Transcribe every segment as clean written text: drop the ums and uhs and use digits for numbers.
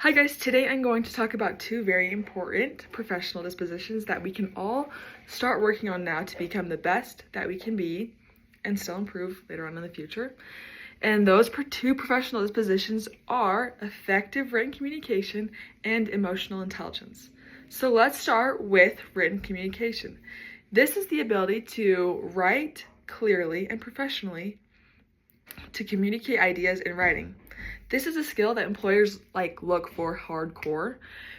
Hi guys, today I'm going to talk about two very important professional dispositions that we can all start working on now to become the best that we can be and still improve later on in the future. And those two professional dispositions are effective written communication and emotional intelligence. So let's start with written communication. This is the ability to write clearly and professionally, to communicate ideas in writing. This is a skill that employers look for hardcore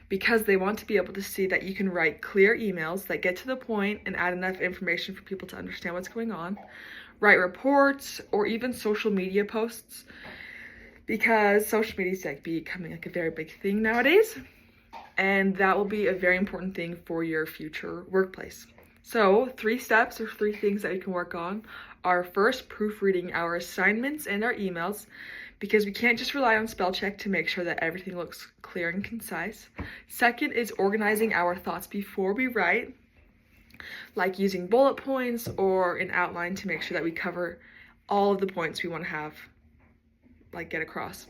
because they want to be able to see that you can write clear emails that get to the point and add enough information for people to understand what's going on, write reports, or even social media posts, because social media is becoming a very big thing nowadays, and that will be a very important thing for your future workplace. So 3 steps or 3 things that you can work on are: first, proofreading our assignments and our emails, because we can't just rely on spell check to make sure that everything looks clear and concise. Second is organizing our thoughts before we write, like using bullet points or an outline to make sure that we cover all of the points we want to have, get across.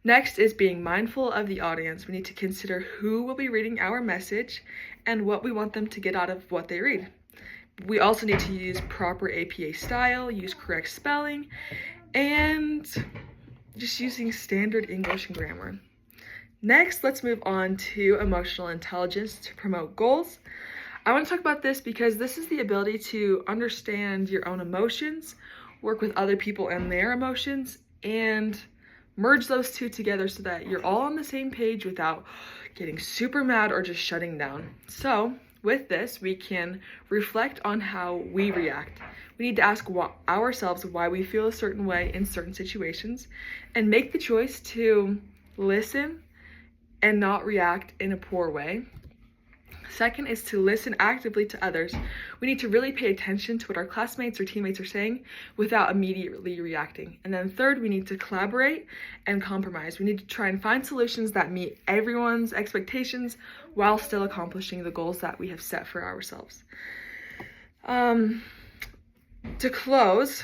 Next is being mindful of the audience. We need to consider who will be reading our message and what we want them to get out of what they read. We also need to use proper APA style, use correct spelling, and just using standard English and grammar. Next, let's move on to emotional intelligence to promote goals. I want to talk about this because this is the ability to understand your own emotions, work with other people and their emotions, and merge those two together so that you're all on the same page without getting super mad or just shutting down. So with this, we can reflect on how we react. We need to ask ourselves why we feel a certain way in certain situations and make the choice to listen and not react in a poor way. Second is to listen actively to others. We need to really pay attention to what our classmates or teammates are saying without immediately reacting. And then third, we need to collaborate and compromise. We need to try and find solutions that meet everyone's expectations while still accomplishing the goals that we have set for ourselves. To close,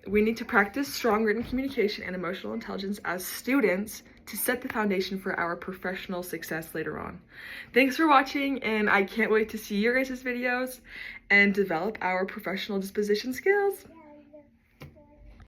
we need to practice strong written communication and emotional intelligence as students to set the foundation for our professional success later on. Thanks for watching, and I can't wait to see your guys' videos and develop our professional disposition skills.